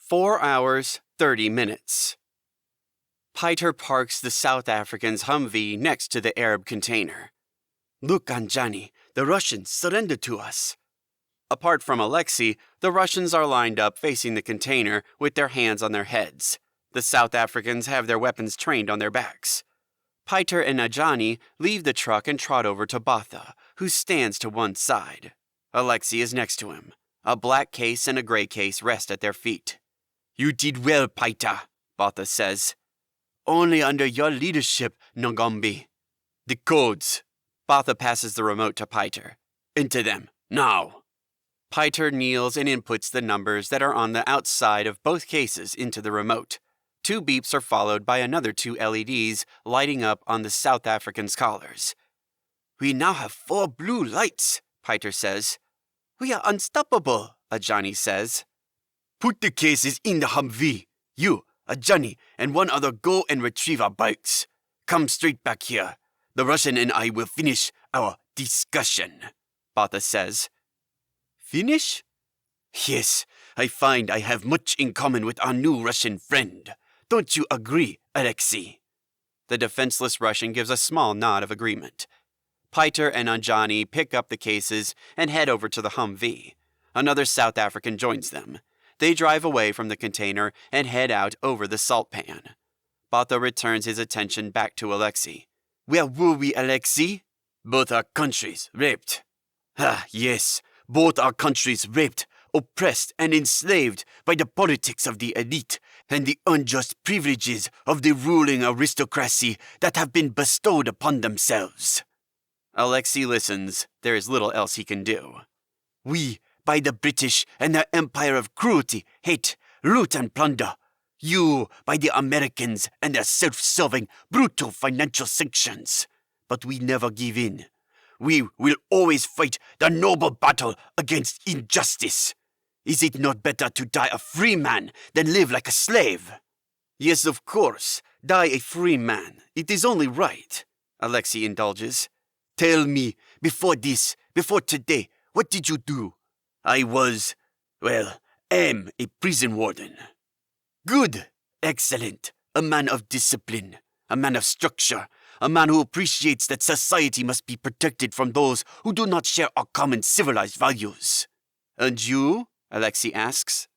4 hours, 30 minutes. Piter parks the South African's Humvee next to the Arab container. "Look, Anjani, the Russians surrendered to us." Apart from Alexei, the Russians are lined up facing the container with their hands on their heads. The South Africans have their weapons trained on their backs. Piter and Anjani leave the truck and trot over to Botha, who stands to one side. Alexei is next to him. A black case and a gray case rest at their feet. "You did well, Piter," Botha says. "Only under your leadership, Ngombe." "The codes." Botha passes the remote to Piter. "Enter them, now." Piter kneels and inputs the numbers that are on the outside of both cases into the remote. 2 beeps are followed by another 2 LEDs lighting up on the South African's collars. "We now have 4 blue lights," Piter says. "We are unstoppable," Anjani says. "Put the cases in the Humvee. You, Anjani, and 1 other go and retrieve our bikes. Come straight back here. The Russian and I will finish our discussion," Botha says. "Finish?" "Yes, I find I have much in common with our new Russian friend. Don't you agree, Alexei?" The defenseless Russian gives a small nod of agreement. Piter and Anjani pick up the cases and head over to the Humvee. Another South African joins them. They drive away from the container and head out over the salt pan. Botha returns his attention back to Alexei. "Where were we, Alexei?" "Both our countries raped." "Ah, yes, both our countries raped, oppressed, and enslaved by the politics of the elite and the unjust privileges of the ruling aristocracy that have been bestowed upon themselves." Alexei listens. There is little else he can do. "We, by the British and their empire of cruelty, hate, loot, and plunder. You, by the Americans and their self-serving, brutal financial sanctions. But we never give in. We will always fight the noble battle against injustice. Is it not better to die a free man than live like a slave?" "Yes, of course. Die a free man. It is only right," Alexei indulges. "Tell me, before today, what did you do?" "I am a prison warden." "Good. Excellent. A man of discipline. A man of structure. A man who appreciates that society must be protected from those who do not share our common civilized values." "And you?" Alexei asks.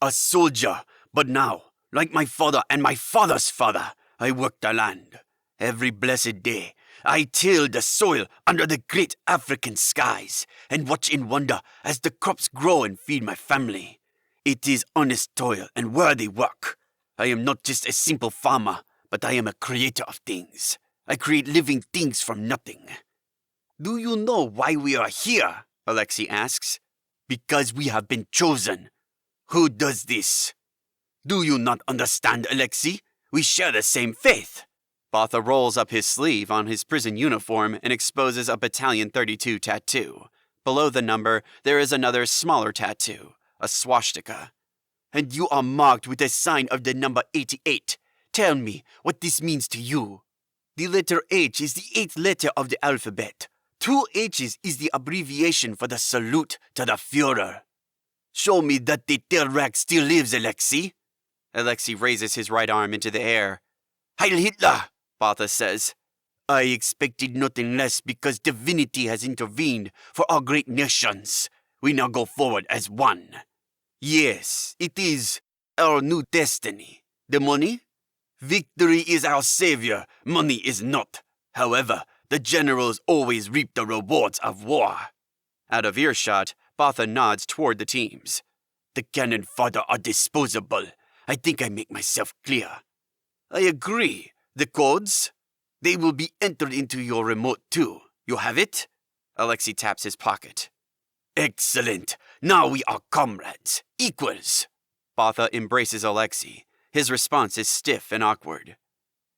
"A soldier, but now, like my father and my father's father, I work the land. Every blessed day, I till the soil under the great African skies and watch in wonder as the crops grow and feed my family. It is honest toil and worthy work. I am not just a simple farmer, but I am a creator of things. I create living things from nothing." "Do you know why we are here?" Alexei asks. "Because we have been chosen." "Who does this?" "Do you not understand, Alexei? We share the same faith." Botha rolls up his sleeve on his prison uniform and exposes a Battalion 32 tattoo. Below the number, there is another smaller tattoo, a swastika. "And you are marked with a sign of the number 88. Tell me what this means to you." "The letter H is the 8th letter of the alphabet. 2 H's is the abbreviation for the salute to the Führer." "Show me that the Terrak still lives, Alexei." Alexei raises his right arm into the air. "Heil Hitler," Botha says. "I expected nothing less because divinity has intervened for our great nations. We now go forward as one. Yes, it is our new destiny. The money? Victory is our savior, money is not. However, the generals always reap the rewards of war." Out of earshot, Botha nods toward the teams. "The cannon fodder are disposable. I think I make myself clear." "I agree. The codes? They will be entered into your remote too. You have it?" Alexei taps his pocket. "Excellent. Now we are comrades, equals." Botha embraces Alexei. His response is stiff and awkward.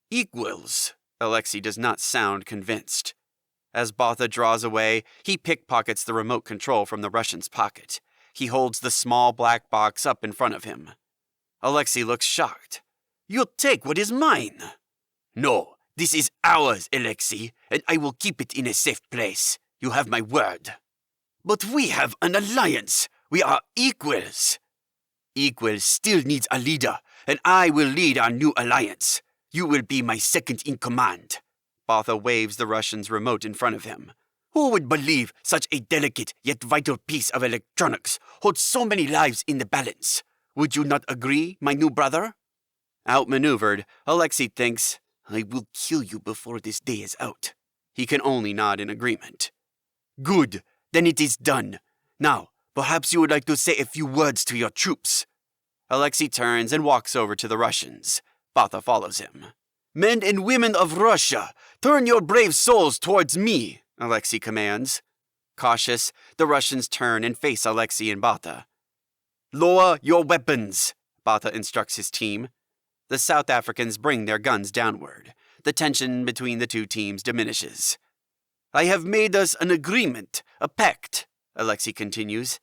"Equals." Alexei does not sound convinced. As Botha draws away, he pickpockets the remote control from the Russian's pocket. He holds the small black box up in front of him. Alexei looks shocked. "You'll take what is mine." "No, this is ours, Alexei, and I will keep it in a safe place. You have my word." "But we have an alliance. We are equals." Equal still needs a leader, and I will lead our new alliance. You will be my second in command. Botha waves the Russian's remote in front of him. Who would believe such a delicate yet vital piece of electronics holds so many lives in the balance? Would you not agree, my new brother? Outmaneuvered, Alexei thinks, I will kill you before this day is out. He can only nod in agreement. Good, then it is done. Now, perhaps you would like to say a few words to your troops. Alexei turns and walks over to the Russians. Botha follows him. Men and women of Russia, turn your brave souls towards me, Alexei commands. Cautious, the Russians turn and face Alexei and Botha. Lower your weapons, Botha instructs his team. The South Africans bring their guns downward. The tension between the two teams diminishes. I have made us an agreement, a pact, Alexei continues.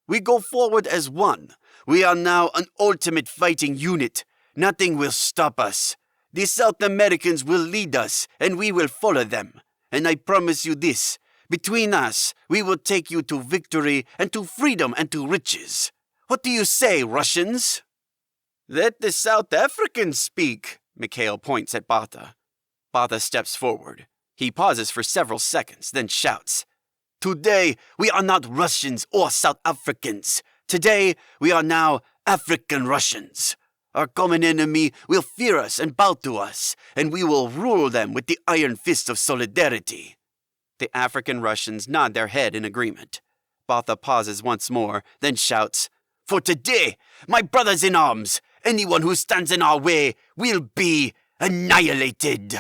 We go forward as one. We are now an ultimate fighting unit. Nothing will stop us. The South Americans will lead us, and we will follow them. And I promise you this, between us, we will take you to victory and to freedom and to riches. What do you say, Russians? Let the South Africans speak, Mikhail points at Botha. Botha steps forward. He pauses for several seconds, then shouts, Today, we are not Russians or South Africans. Today, we are now African Russians. Our common enemy will fear us and bow to us, and we will rule them with the iron fist of solidarity. The African Russians nod their head in agreement. Botha pauses once more, then shouts, For today, my brothers in arms, anyone who stands in our way will be annihilated.